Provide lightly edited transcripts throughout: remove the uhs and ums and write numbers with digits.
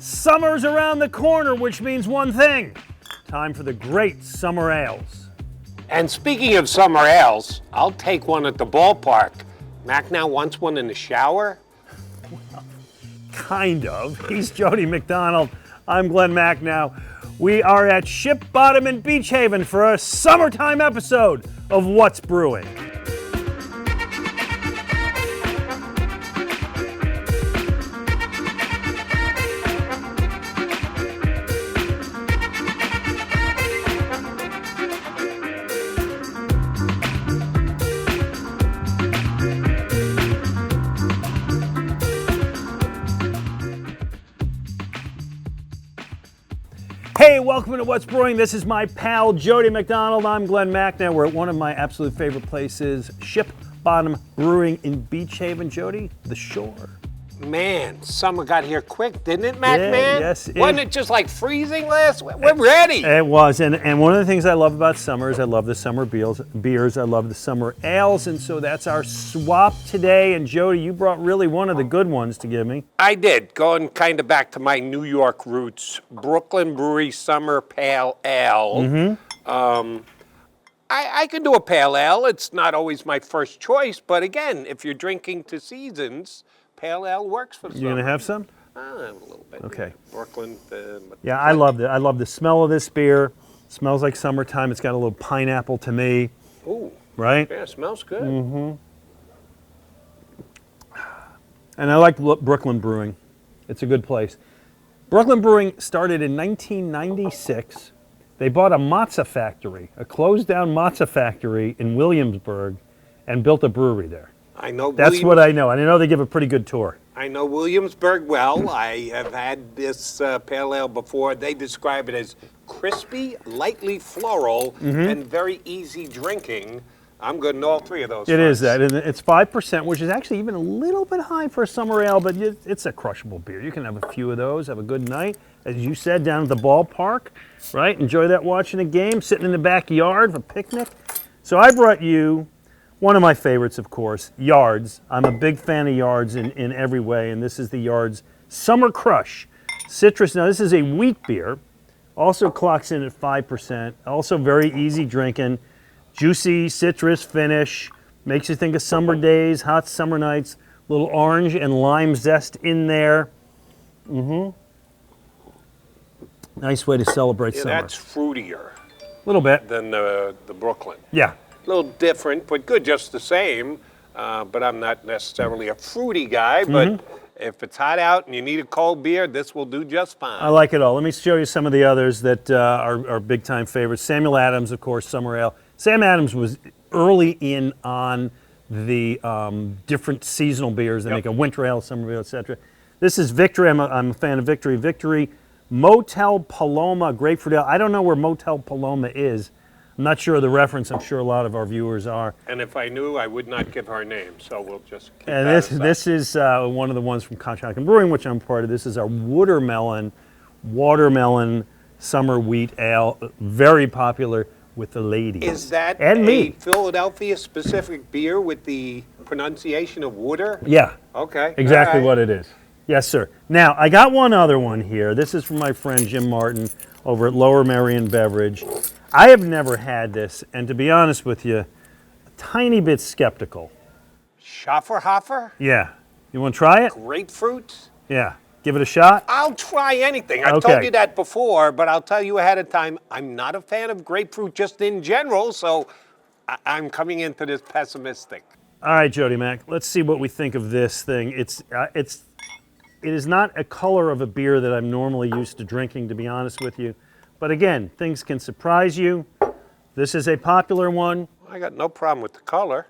Summer's around the corner, which means one thing. Time for the great summer ales. And speaking of summer ales, I'll take one at the ballpark. Macnow wants one in the shower? Kind of. He's Jody McDonald. I'm Glen Macnow. We are at Ship Bottom in Beach Haven for a summertime episode of What's Brewing. Hey, welcome to What's Brewing. This is my pal, Jody McDonald. I'm Glen Macnow. We're at one of my absolute favorite places, Ship Bottom Brewing in Beach Haven. Jody, the shore. Man, summer got here quick, didn't it, Mac, Yeah, man? yes, Wasn't it just like freezing last week? We're ready. It was, and one of the things I love about summer is I love the summer beers, I love the summer ales, and so that's our swap today. And Jody, you brought really one of the good ones to give me. I did, going kind of back to my New York roots, Brooklyn Brewery Summer Pale Ale. I can do a pale ale. It's not always my first choice, but again, if you're drinking to seasons, pale ale works for the summer. You gonna have some? I'll have a little bit. Okay. Brooklyn. Yeah, I love it. I love the smell of this beer. Smells like summertime. It's got a little pineapple to me. Ooh. Right? Yeah, it smells good. And I like Brooklyn Brewing. It's a good place. Brooklyn Brewing started in 1996. They bought a matzah factory, a closed down matzah factory in Williamsburg, and built a brewery there. I know. That's what I know. And I know they give a pretty good tour. I know Williamsburg well. I have had this pale ale before. They describe it as crispy, lightly floral, and very easy drinking. I'm good in all three of those. It is that, and it's 5%, which is actually even a little bit high for a summer ale, but it's a crushable beer. You can have a few of those, have a good night, as you said, down at the ballpark, right? Enjoy that watching a game, sitting in the backyard for a picnic. So I brought you one of my favorites, of course, Yards. I'm a big fan of Yards in every way, and this is the Yards Summer Crush Citrus. Now, this is a wheat beer, also clocks in at 5%, also very easy drinking. Juicy citrus finish, makes you think of summer days, hot summer nights, little orange and lime zest in there. Nice way to celebrate summer. That's fruitier A little bit. than the Brooklyn. Yeah. A little different, but good just the same. But I'm not necessarily a fruity guy, but if it's hot out and you need a cold beer, this will do just fine. I like it all. Let me show you some of the others that are big time favorites. Samuel Adams, of course, summer ale. Sam Adams was early in on the different seasonal beers. They make a winter ale, summer ale, etc. This is Victory. I'm a fan of Victory. Victory Motel Paloma Grapefruit Ale. I don't know where Motel Paloma is. I'm not sure of the reference. I'm sure a lot of our viewers are. And if I knew, I would not give her name, so we'll just keep And that this is one of the ones from Conshohocken Brewing, which I'm part of. This is our watermelon summer wheat ale. Very popular with the ladies. Is that and me. Philadelphia-specific beer with the pronunciation of water? Yeah. Okay. Exactly all right. what it is. Yes, sir. Now, I got one other one here. This is from my friend Jim Martin over at Lower Merion Beverage. I have never had this, and to be honest with you, a tiny bit skeptical. Schafferhofer? Yeah. You want to try it? Grapefruit? Yeah. Give it a shot? I'll try anything. I've Okay. told you that before, but I'll tell you ahead of time, I'm not a fan of grapefruit just in general, so I'm coming into this pessimistic. All right, Jody Mac, let's see what we think of this thing. It is not a color of a beer that I'm normally used to drinking, to be honest with you. But again, things can surprise you. This is a popular one. I got no problem with the color.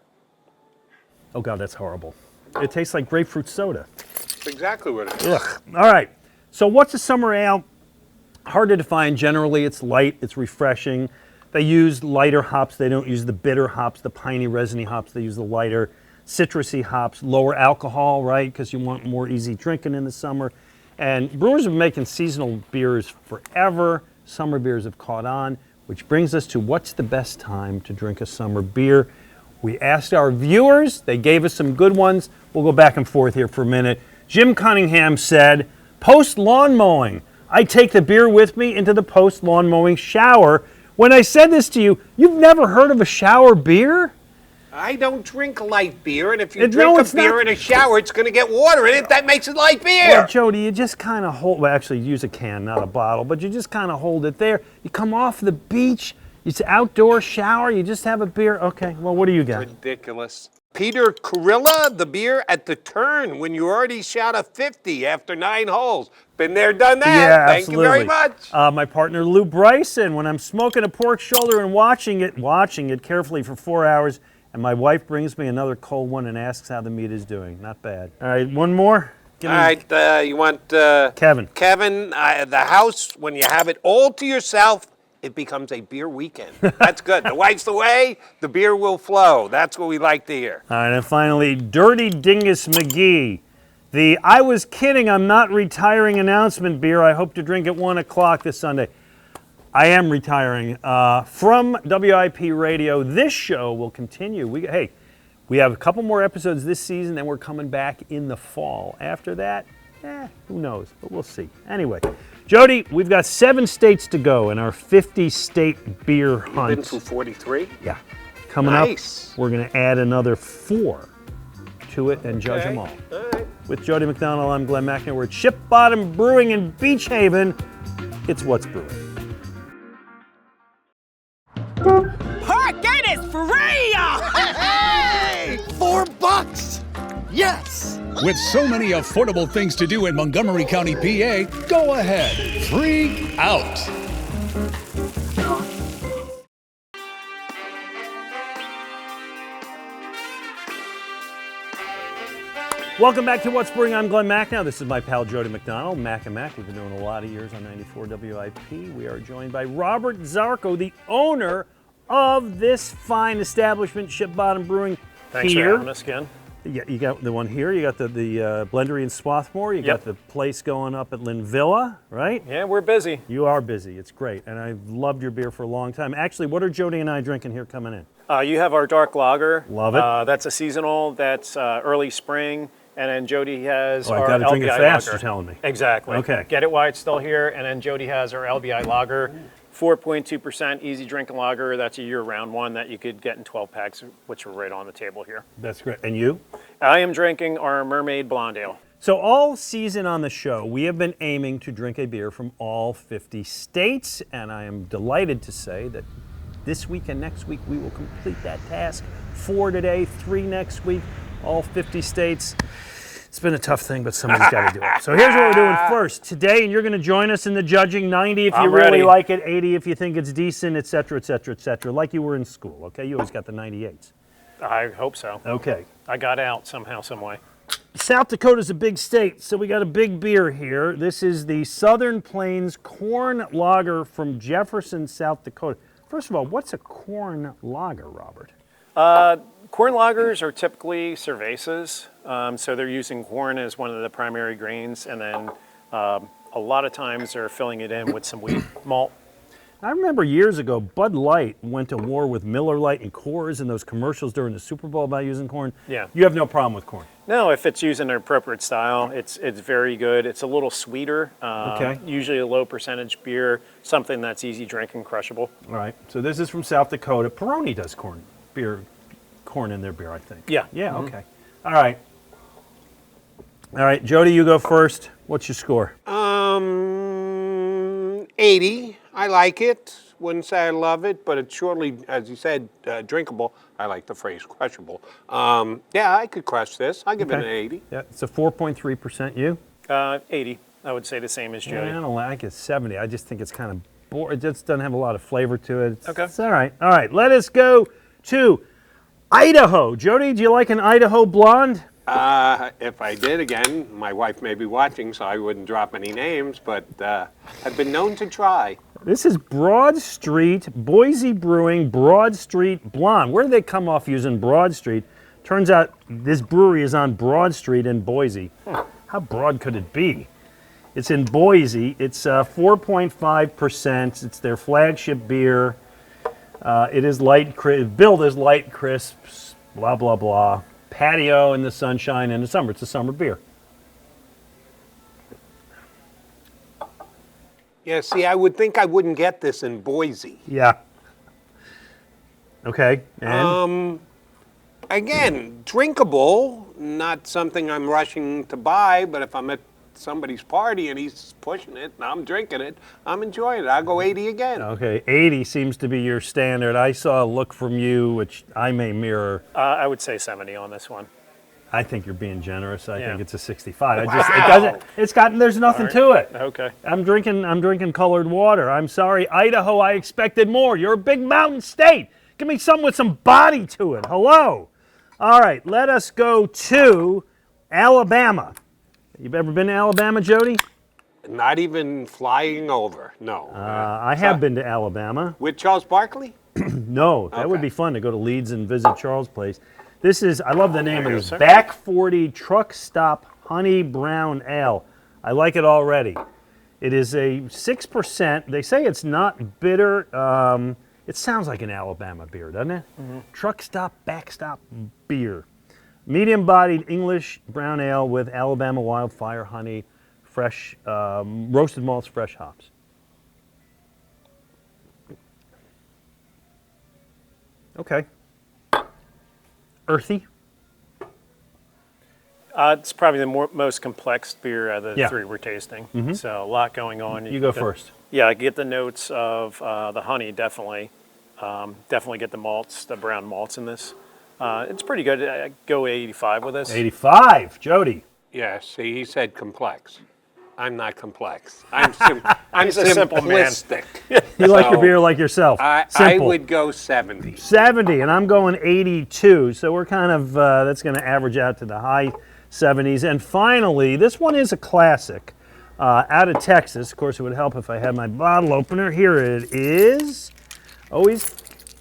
Oh God, that's horrible. It tastes like grapefruit soda. That's exactly what it is. Ugh. All right, so what's a summer ale? Hard to define. Generally, it's light, it's refreshing. They use lighter hops. They don't use the bitter hops, the piney, resiny hops. They use the lighter, citrusy hops, lower alcohol, right? Because you want more easy drinking in the summer. And brewers have been making seasonal beers forever. Summer beers have caught on, which brings us to what's the best time to drink a summer beer. We asked our viewers. They gave us some good ones. We'll go back and forth here for a minute. Jim Cunningham said Post lawn mowing. I take the beer with me into the post lawn mowing shower. When I said this to you, you've never heard of a shower beer? I don't drink light beer, and if you No, drink it's a beer not- in a shower, it's going to get water in it. That makes it light beer. Well, Jody, you just kind of hold, well, actually use a can, not a bottle, but you just kind of hold it there. You come off the beach, it's an outdoor shower, you just have a beer. Okay, well, what do you got? Ridiculous. Peter Carilla, the beer at the turn when you already shot a 50 after 9 holes. Been there, done that. Yeah, Thank absolutely. you very much. My partner Lew Bryson, when I'm smoking a pork shoulder and watching it carefully for 4 hours, and my wife brings me another cold one and asks how the meat is doing. Not bad. All right, one more. All right, you want Kevin. Kevin, the house, when you have it all to yourself, it becomes a beer weekend. That's good. The wife's away, the beer will flow. That's what we like to hear. All right, and finally, Dirty Dingus McGee. The I was kidding, I'm not retiring announcement beer. I hope to drink at 1 o'clock this Sunday. I am retiring from WIP Radio. This show will continue. We have a couple more episodes this season, then we're coming back in the fall. After that, who knows, but we'll see. Anyway, Jody, we've got 7 states to go in our 50-state beer hunt. Been through 43? Yeah. Coming Nice. up, we're going to add another 4 to it and judge them all. All right. With Jody McDonald, I'm Glen Macnow. We're at Ship Bottom Brewing in Beach Haven. It's What's Brewing. Parking is free! Hey! $4! Yes! With so many affordable things to do in Montgomery County, PA, go ahead, freak out. Welcome back to What's Brewing. I'm Glen Macnow. This is my pal Jody McDonald, Mac and Mac. We've been doing a lot of years on 94 WIP. We are joined by Robert Zarko, the owner of this fine establishment, Ship Bottom Brewing. Thanks here. for having us again. Yeah, you got the one here. You got the blendery in Swarthmore. You got the place going up at Lynn Villa, right? Yeah, we're busy. You are busy. It's great, and I've loved your beer for a long time. Actually, what are Jody and I drinking here coming in? You have our dark lager. Love it. That's a seasonal. That's early spring. And then Jody has Oh, our I got to drink it LBI fast, lager. you're telling me. Exactly. Okay. Get it while it's still here. And then Jody has our LBI lager, 4.2% easy drinking lager. That's a year-round one that you could get in 12 packs, which are right on the table here. That's great. And you? I am drinking our Mermaid Blonde Ale. So all season on the show, we have been aiming to drink a beer from all 50 states, and I am delighted to say that this week and next week we will complete that task. 4 today, 3 next week, all 50 states. It's been a tough thing, but somebody's got to do it. So here's what we're doing first. Today, and you're going to join us in the judging, 90 if you I'm really ready. like it, 80 if you think it's decent, et cetera, et cetera, et cetera, like you were in school, okay? You always got the 98s. I hope so. Okay. I got out somehow, some way. South Dakota's a big state, so we got a big beer here. This is the Southern Plains Corn Lager from Jefferson, South Dakota. First of all, what's a corn lager, Robert? Corn lagers are typically cervezas, so they're using corn as one of the primary grains, and then a lot of times they're filling it in with some wheat malt. I remember years ago, Bud Light went to war with Miller Lite and Coors in those commercials during the Super Bowl about using corn. Yeah. You have no problem with corn. No, if it's used in an appropriate style, it's very good. It's a little sweeter, Okay. usually a low percentage beer, something that's easy drinking, crushable. All right, so this is from South Dakota. Peroni does corn in their beer, I think. Yeah. Yeah, okay. All right. All right, Jody, you go first. What's your score? 80. I like it. Wouldn't say I love it, but it's surely, as you said, drinkable. I like the phrase crushable. Yeah, I could crush this. I'll give it an 80. Yeah, it's a 4.3%. You? 80, I would say the same as Yeah, Jody. I don't like it. 70. I just think it's kind of boring. It just doesn't have a lot of flavor to it. Okay. It's all right. All right, let us go to Idaho. Jody, do you like an Idaho blonde? If I did again, my wife may be watching, so I wouldn't drop any names, but I've been known to try. This is Broad Street, Boise Brewing, Broad Street Blonde. Where did they come off using Broad Street? Turns out this brewery is on Broad Street in Boise. How broad could it be? It's in Boise. It's 4.5%. It's their flagship beer. It is light, billed as light crisps, blah, blah, blah. Patio in the sunshine in the summer. It's a summer beer. Yeah, see, I would think I wouldn't get this in Boise. Yeah. Okay, and? Again, drinkable, not something I'm rushing to buy, but if I'm at somebody's party and he's pushing it and I'm drinking it, I'm enjoying it. I'll go 80 again. Okay, 80 seems to be your standard. I saw a look from you, which I may mirror. I would say 70 on this one. I think you're being generous. I Yeah. think it's a 65. Wow. There's nothing to it. Okay. I'm drinking colored water. I'm sorry, Idaho, I expected more. You're a big mountain state. Give me some with some body to it. Hello. All right, let us go to Alabama. You've ever been to Alabama, Jody? Not even flying over, no. I have been to Alabama. With Charles Barkley? No, that would Okay. be fun to go to Leeds and visit Charles' place. This is, I love the name of you this, go, sir. Back 40 Truck Stop Honey Brown Ale. I like it already. It is a 6%. They say it's not bitter. It sounds like an Alabama beer, doesn't it? Mm-hmm. Truck Stop, Backstop Beer. Medium-bodied English brown ale with Alabama wildfire honey, fresh, roasted malts, fresh hops. Okay. Earthy. It's probably the most complex beer out of the Yeah. three we're tasting. So a lot going on. You go get the- first. Yeah, I get the notes of the honey, definitely. Definitely get the malts, the brown malts in this. It's pretty good. I go 85 with this. 85. Jody. Yeah, see, he said complex. I'm not complex. I'm He's a simple man. simplistic. You like your So, beer like yourself. I Simple. would go 70. 70, and I'm going 82. So we're kind of, that's going to average out to the high 70s. And finally, this one is a classic out of Texas. Of course, it would help if I had my bottle opener. Here it is. Always,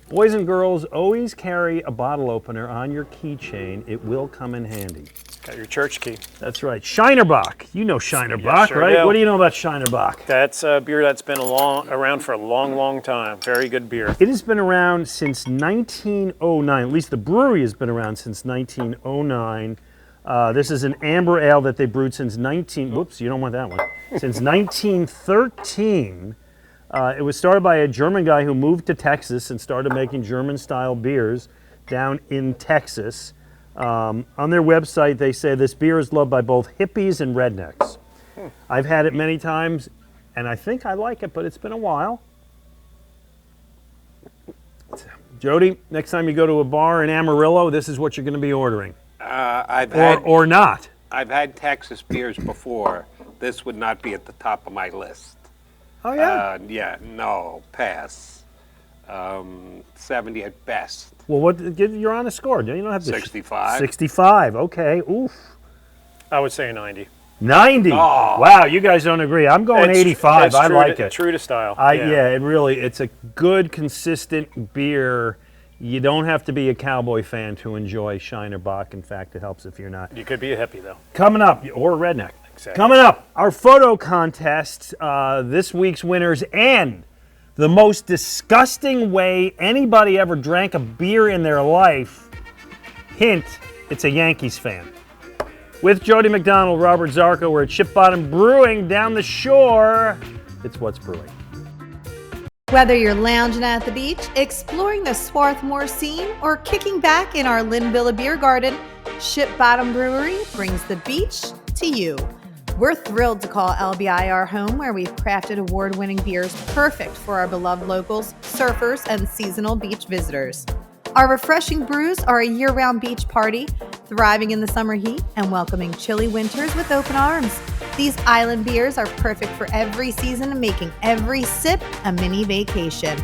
boys and girls, always carry a bottle opener on your keychain. It will come in handy. Got your church key. That's right. Shinerbach. You know Shinerbach, sure right? do. What do you know about Shinerbach? That's a beer that's been around for a long, long time. Very good beer. It has been around since 1909. At least the brewery has been around since 1909. This is an amber ale that they brewed since whoops, you don't want that one. Since 1913. It was started by a German guy who moved to Texas and started making German-style beers down in Texas. On their website, they say this beer is loved by both hippies and rednecks. I've had it many times, and I think I like it, but it's been a while. Jody, next time you go to a bar in Amarillo, this is what you're going to be ordering. Or not. I've had Texas beers before. This would not be at the top of my list. Oh, yeah? Yeah, no, pass. 70 at best. Well, you're on a score. You don't have to. 65. 65, okay. Oof. I would say 90. 90. Oh. Wow, you guys don't agree. I'm going 85. It's I true like to, it. True to style. It's a good, consistent beer. You don't have to be a cowboy fan to enjoy Shinerbach. In fact, it helps if you're not. You could be a hippie, though. Coming up, or a redneck. Exactly. Coming up, our photo contest, this week's winners, and the most disgusting way anybody ever drank a beer in their life. Hint, it's a Yankees fan. With Jody McDonald, Robert Zarco, we're at Ship Bottom Brewing down the shore. It's What's Brewing. Whether you're lounging at the beach, exploring the Swarthmore scene, or kicking back in our Linvilla Beer Garden, Ship Bottom Brewery brings the beach to you. We're thrilled to call LBI our home, where we've crafted award-winning beers perfect for our beloved locals, surfers, and seasonal beach visitors. Our refreshing brews are a year-round beach party, thriving in the summer heat and welcoming chilly winters with open arms. These island beers are perfect for every season and making every sip a mini vacation.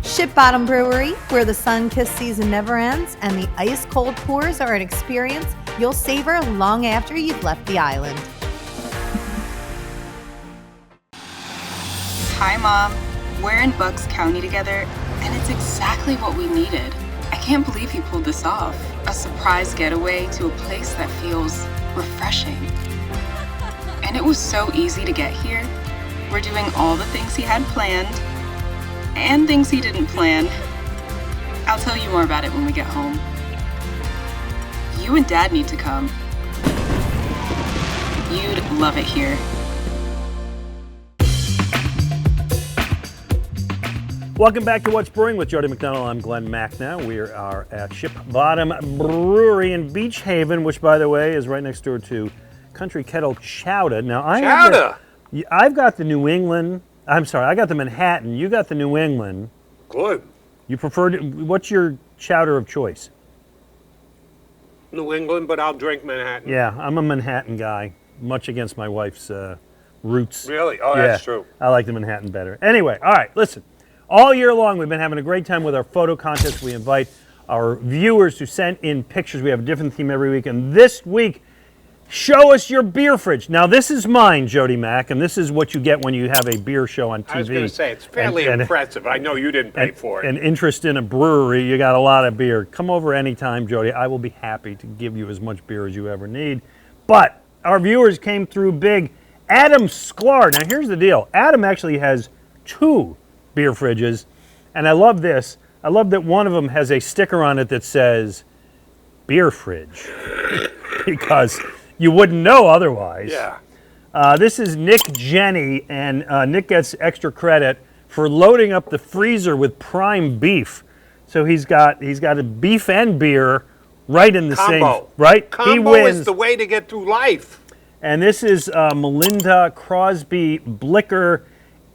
Ship Bottom Brewery, where the sun-kissed season never ends and the ice-cold pours are an experience you'll savor long after you've left the island. Hi, Mom. We're in Bucks County together, and it's exactly what we needed. I can't believe he pulled this off. A surprise getaway to a place that feels refreshing. And it was so easy to get here. We're doing all the things he had planned, and things he didn't plan. I'll tell you more about it when we get home. You and Dad need to come. You'd love it here. Welcome back to What's Brewing with Jody McDonald. I'm Glen Macnow. We are at Ship Bottom Brewery in Beach Haven, which, by the way, is right next door to Country Kettle Chowder. Now, I've got the New England. I'm sorry, I got the Manhattan. You got the New England. Good. You what's your chowder of choice? New England, but I'll drink Manhattan. Yeah, I'm a Manhattan guy, much against my wife's roots. Really? Oh, that's true. I like the Manhattan better. Anyway, all right, listen. All year long, we've been having a great time with our photo contest. We invite our viewers to send in pictures. We have a different theme every week. And this week, show us your beer fridge. Now, this is mine, Jody Mack, and this is what you get when you have a beer show on TV. I was going to say, it's fairly impressive. I know you didn't pay for it. An interest in a brewery, you got a lot of beer. Come over anytime, Jody. I will be happy to give you as much beer as you ever need. But our viewers came through big. Adam Sklar. Now, here's the deal. Adam actually has 2 beer fridges, and I love this. I love that one of them has a sticker on it that says beer fridge because you wouldn't know otherwise. Yeah. This is Nick Jenny, and Nick gets extra credit for loading up the freezer with prime beef. So he's got a beef and beer right in the Combo. same, right? Combo he wins. is the way to get through life. And this is Melinda Crosby Blicker.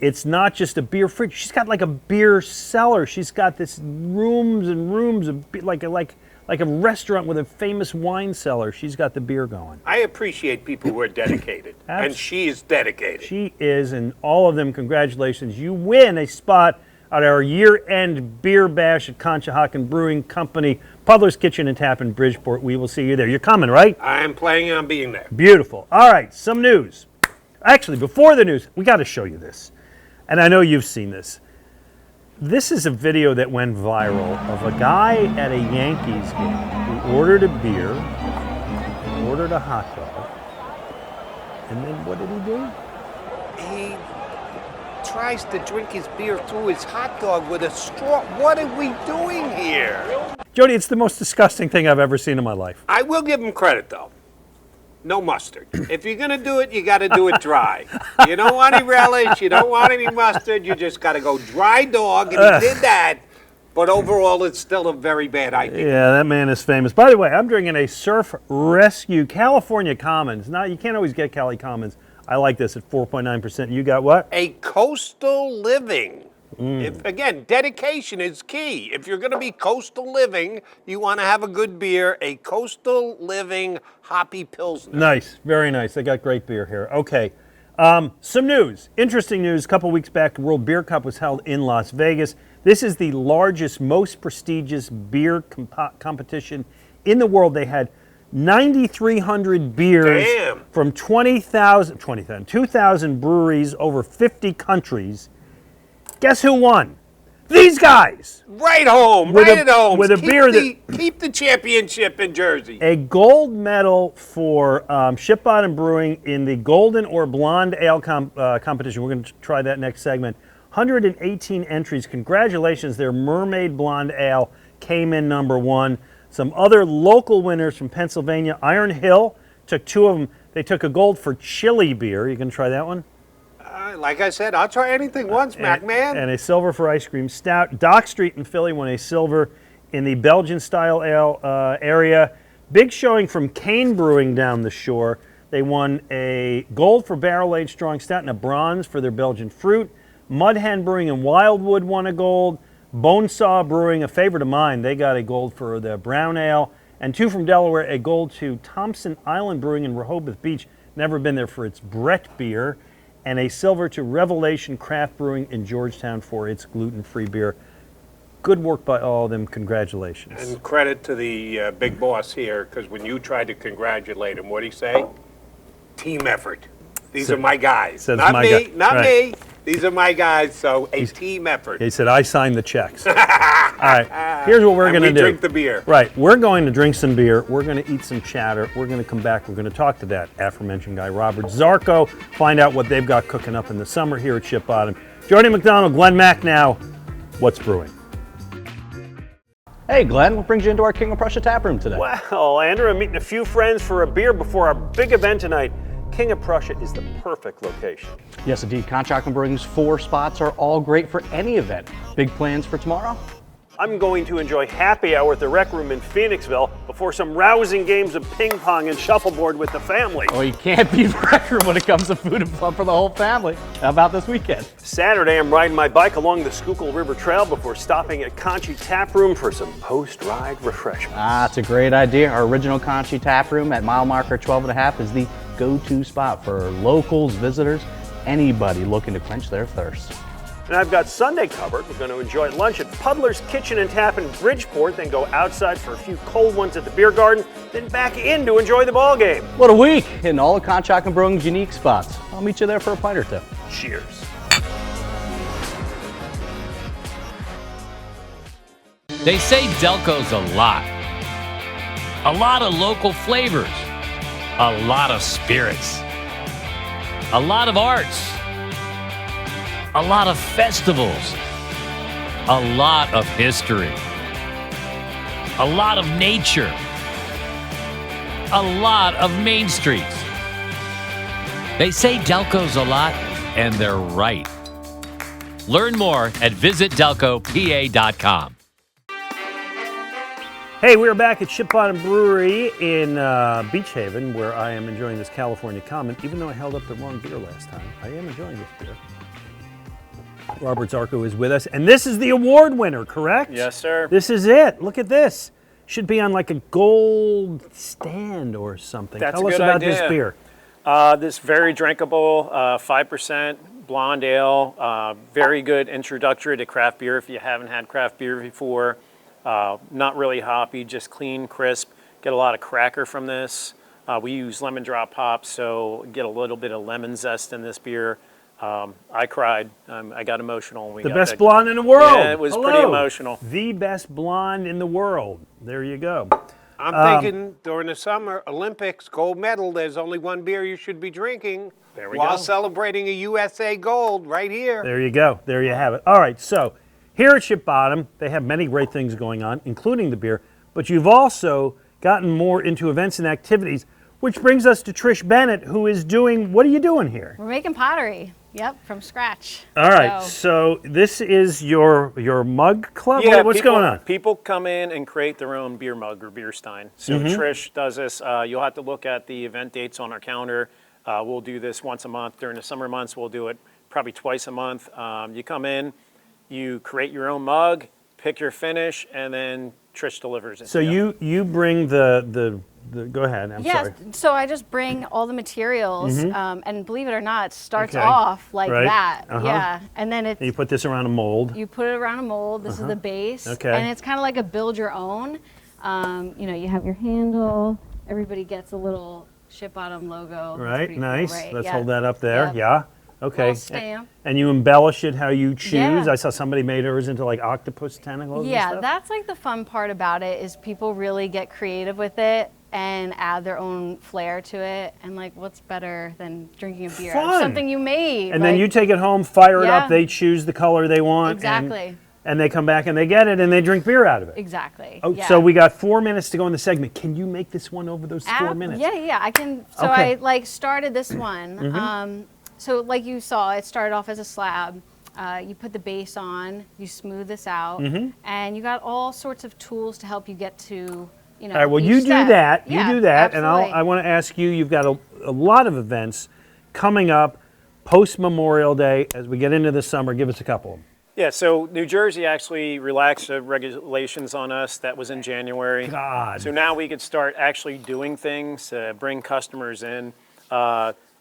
It's not just a beer fridge. She's got like a beer cellar. She's got this rooms and rooms of like a restaurant with a famous wine cellar. She's got the beer going. I appreciate people who are dedicated, and she is dedicated. She is, and all of them, congratulations. You win a spot at our year-end beer bash at Conshohocken Brewing Company, Puddler's Kitchen and Tap in Bridgeport. We will see you there. You're coming, right? I'm planning on being there. Beautiful. All right, some news. Actually, before the news, we got to show you this. And I know you've seen this. This is a video that went viral of a guy at a Yankees game who ordered a beer, ordered a hot dog, and then what did he do? He tries to drink his beer through his hot dog with a straw. What are we doing here? Jody, it's the most disgusting thing I've ever seen in my life. I will give him credit, though. No mustard. If you're going to do it, you got to do it dry. You don't want any relish. You don't want any mustard. You just got to go dry dog, and he did that. But overall, it's still a very bad idea. Yeah, that man is famous. By the way, I'm drinking a Surf Rescue California Commons. Now, you can't always get Cali Commons. I like this at 4.9%. You got what? A coastal living. Again, dedication is key. If you're going to be coastal living, you want to have a good beer, a coastal living hoppy pilsner. Nice, very nice. They got great beer here. Okay, some news. Interesting news. A couple weeks back, the World Beer Cup was held in Las Vegas. This is the largest, most prestigious beer competition in the world. They had 9,300 beers from 2,000 breweries, over 50 countries. Guess who won? These guys. Right home, at home. With a beer keep the championship in Jersey. A gold medal for Ship Bottom Brewing in the Golden or Blonde Ale competition. We're going to try that next segment. 118 entries. Congratulations. Their Mermaid Blonde Ale came in #1. Some other local winners from Pennsylvania. Iron Hill took 2 of them. They took a gold for chili beer. You going to try that one? Like I said, I'll try anything once, Mac man. And a silver for ice cream stout. Dock Street in Philly won a silver in the Belgian-style ale area. Big showing from Kane Brewing down the shore. They won a gold for barrel-aged strong stout and a bronze for their Belgian fruit. Mud Hen Brewing in Wildwood won a gold. Bonesaw Brewing, a favorite of mine, they got a gold for the brown ale. And 2 from Delaware, a gold to Thompson Island Brewing in Rehoboth Beach. Never been there for its Brett beer. And a silver to Revelation Craft Brewing in Georgetown for its gluten-free beer. Good work by all of them. Congratulations. And credit to the big boss here, because when you tried to congratulate him, what did he say? Team effort. These are my guys. Not me, not me. These are my guys, so team effort. He said, I signed the checks. All right, here's what we're going to do. Drink the beer. Right, we're going to drink some beer. We're going to eat some chatter. We're going to come back. We're going to talk to that aforementioned guy, Robert Zarko, find out what they've got cooking up in the summer here at Ship Bottom. Jody McDonald, Glen Macnow, What's Brewing? Hey Glenn, what brings you into our King of Prussia tap room today? Well, Andrew, I'm meeting a few friends for a beer before our big event tonight. King of Prussia is the perfect location. Yes, indeed. Conshohocken Brewing's 4 spots are all great for any event. Big plans for tomorrow? I'm going to enjoy happy hour at the Rec Room in Phoenixville before some rousing games of ping pong and shuffleboard with the family. Well, you can't beat the Rec Room when it comes to food and fun for the whole family. How about this weekend? Saturday, I'm riding my bike along the Schuylkill River Trail before stopping at Conchi Tap Room for some post-ride refreshments. That's a great idea. Our original Conchi Tap Room at mile marker 12.5 is the go-to spot for locals, visitors, anybody looking to quench their thirst. And I've got Sunday covered. We're going to enjoy lunch at Puddler's Kitchen and Tap in Bridgeport, then go outside for a few cold ones at the beer garden, then back in to enjoy the ball game. What a week in all of Conshohocken Brewing's unique spots. I'll meet you there for a pint or two. Cheers. They say Delco's a lot. A lot of local flavors. A lot of spirits. A lot of arts. A lot of festivals, a lot of history, a lot of nature, a lot of main streets. They say Delco's a lot, and they're right. Learn more at visitdelcopa.com. Hey, we're back at Ship Bottom Brewery in Beach Haven, where I am enjoying this California Common. Even though I held up the wrong beer last time, I am enjoying this beer. Robert Zarco is with us, and this is the award winner, correct? Yes, sir. This is it. Look at this. Should be on like a gold stand or something. That's Tell a us good about idea. this beer. This very drinkable, 5% blonde ale. Very good introductory to craft beer if you haven't had craft beer before. Not really hoppy, just clean, crisp. Get a lot of cracker from this. We use lemon drop hops, so get a little bit of lemon zest in this beer. I cried. I got emotional when we got The best that. blonde in the world. Yeah, it was Hello. pretty emotional. The best blonde in the world. There you go. I'm thinking during the summer Olympics, gold medal, there's only one beer you should be drinking There we while go. celebrating a USA gold right here. There you go. There you have it. All right, so here at Ship Bottom, they have many great things going on, including the beer, but you've also gotten more into events and activities, which brings us to Trish Bennett, who is doing, what are you doing here? We're making pottery. Yep, from scratch. All right, so this is your mug club? What's going on? People come in and create their own beer mug or beer stein. So Trish does this. You'll have to look at the event dates on our calendar. We'll do this once a month. During the summer months, we'll do it probably twice a month. You come in, you create your own mug, pick your finish, and then Trish delivers it. So you bring the go ahead, I'm Yes, sorry. so I just bring all the materials, and believe it or not, it starts Okay. off like Right. that. Uh-huh. Yeah, and then it's And you put this around a mold. you put it around a mold. This is the base, Okay. and it's kind of like a build your own. You have your handle. Everybody gets a little Ship Bottom logo. That's Right, pretty cool, nice. right? Let's Yeah. hold that up there. Yep. Yeah. Okay. Little stamp. And you embellish it how you choose. Yeah. I saw somebody made hers into like octopus tentacles and Yeah, stuff. that's like the fun part about it is people really get creative with it and add their own flair to it. And like, what's better than drinking a beer out of Fun. something you made? And then Like, you take it home, fire it Yeah. up, they choose the color they want. Exactly. And they come back and they get it and they drink beer out of it. Exactly. Oh, yeah. so we got 4 minutes to go in the segment. Can you make this one over those 4 minutes? Yeah, I can. So Okay. I like started this one. So like you saw, it started off as a slab. You put the base on, you smooth this out, and you got all sorts of tools to help you get to, All right, well, each you step. do that. Yeah, you do that. And absolutely. I want to ask you, you've got a lot of events coming up post-Memorial Day. As we get into the summer, give us a couple of them. Yeah, so New Jersey actually relaxed the regulations on us. That was in January. God. So now we could start actually doing things to bring customers in.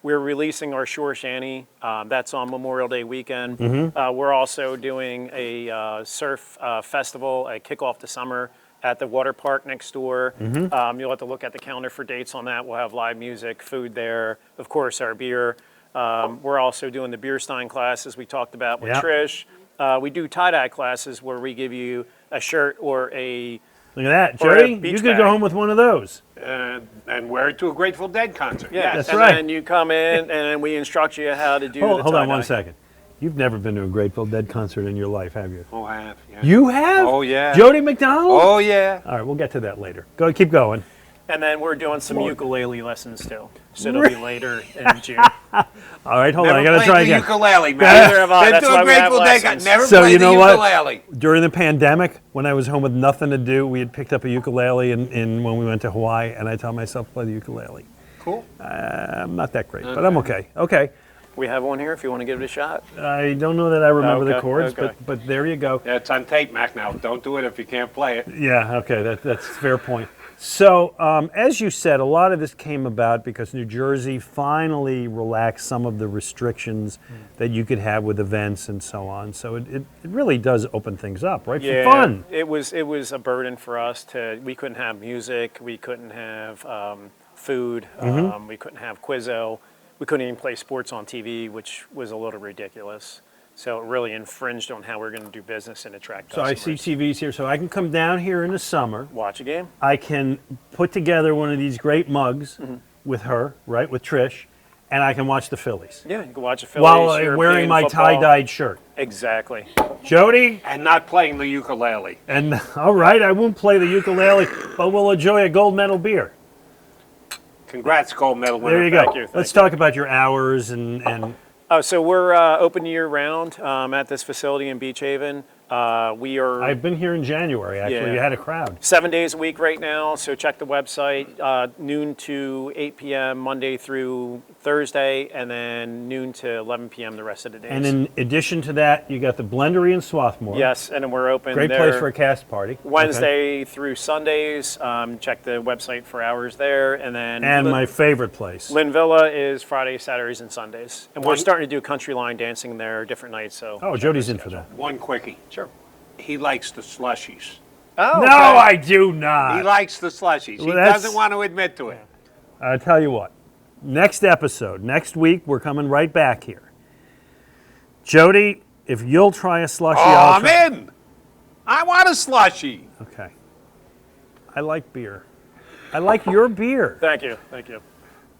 We're releasing our Shore Shanty. That's on Memorial Day weekend. We're also doing a surf festival, a kickoff to summer at the water park next door. You'll have to look at the calendar for dates on that. We'll have live music, food there, of course, our beer. We're also doing the beer stein classes we talked about with Yep. Trish. We do tie-dye classes where we give you a shirt or a Look at that, Or a Jody. beach You could bag. go home with one of those. And wear it to a Grateful Dead concert. yeah. That's and right. then you come in and we instruct you how to do the Hold on tie-dye. one second. You've never been to a Grateful Dead concert in your life, have you? Oh, I have. Yeah. You have? Oh, yeah. Jody McDonald? Oh, yeah. All right, we'll get to that later. Keep going. And then we're doing some ukulele lessons too. So it'll be later in June. All right, hold on. I Never got to played try the again. ukulele, man. Neither have I. Been That's to why a we have Grateful Dead. lessons. Never So played you know the what? ukulele. During the pandemic, when I was home with nothing to do, we had picked up a ukulele in when we went to Hawaii, and I taught myself to play the ukulele. Cool. I'm not that great, but I'm okay. Okay. We have one here if you want to give it a shot. I don't know that I remember the Okay, chords, okay. but there you go. Yeah, it's on tape, Mac. Now, don't do it if you can't play it. Yeah, okay, that's a fair point. So, as you said, a lot of this came about because New Jersey finally relaxed some of the restrictions that you could have with events and so on. So it really does open things up, right? Yeah, For fun. It was a burden for us we couldn't have music, we couldn't have food, we couldn't have Quizzo, we couldn't even play sports on TV, which was a little ridiculous. So it really infringed on how we're going to do business and attract So I customers. see TVs here, so I can come down here in the summer. Watch a game. I can put together one of these great mugs with her, right, with Trish, and I can watch the Phillies. Yeah, you can watch a Phillies. While I'm European wearing my football. tie-dyed shirt. Exactly. Jody? And not playing the ukulele. And all right, I won't play the ukulele, but we'll enjoy a gold medal beer. Congrats, gold medal winner. There you go. Thank you, Let's talk about your hours and Oh, so we're open year-round at this facility in Beach Haven. We are I've been here in January, actually. Yeah. You had a crowd. 7 days a week right now, so check the website, noon to 8 p.m. Monday through Thursday, and then noon to 11 p.m. the rest of the days. And in addition to that, you got the Blendery in Swarthmore. Yes, and then we're open Great there place for a cast party. Wednesday through Sundays. Check the website for hours there, and then And my favorite place. Lynn Villa is Fridays, Saturdays, and Sundays. And we're starting to do country line dancing there different nights. So Oh, Jody's in for that. One quickie. Sure. He likes the slushies. Oh, No, okay. I do not. He likes the slushies. Well, He that's- doesn't want to admit to it. I'll tell you what. Next episode, next week, we're coming right back here. Jody, if you'll try a slushie, Oh, I'll I'm try. in. I want a slushie. Okay. I like beer. I like your beer. Thank you. Thank you.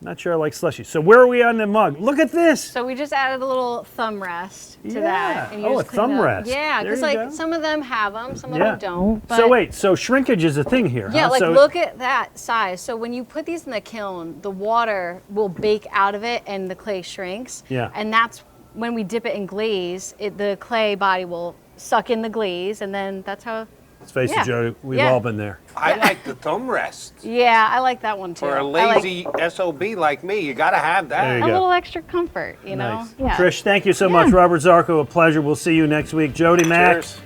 Not sure I like slushies. So where are we on the mug? Look at this. So we just added a little thumb rest to Yeah. that. And you Oh, just a clean thumb it up. rest. Yeah, There because you like go. some of them have them, some of Yeah. them don't. So but- wait, so shrinkage is a thing here, Yeah, huh? like So look at that size. So when you put these in the kiln, the water will bake out of it and the clay shrinks. Yeah. And that's when we dip it in glaze, the clay body will suck in the glaze, and then that's how. Let's face Yeah. it, Jody, we've Yeah. all been there. I like the thumb rest. Yeah, I like that one too. For a I like lazy SOB like me, you got to have that. There you a go. little extra comfort, you know? Nice. Yeah. Trish, thank you so much. Robert Zarco, a pleasure. We'll see you next week. Jody Mack, Cheers.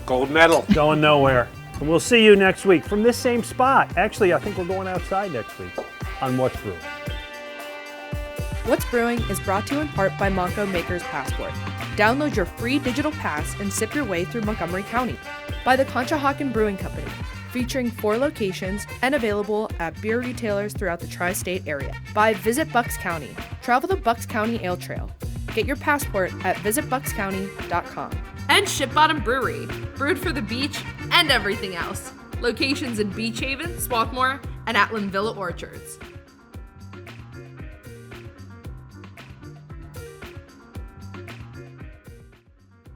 Gold medal. going nowhere. And we'll see you next week from this same spot. Actually, I think we're going outside next week on What's Brewing. What's Brewing is brought to you in part by Monco Maker's Passport. Download your free digital pass and sip your way through Montgomery County. By the Conshohocken Brewing Company, featuring 4 locations and available at beer retailers throughout the tri-state area. By Visit Bucks County. Travel the Bucks County Ale Trail. Get your passport at visitbuckscounty.com. And Ship Bottom Brewery, brewed for the beach and everything else. Locations in Beach Haven, Swarthmore, and Atlan Villa Orchards.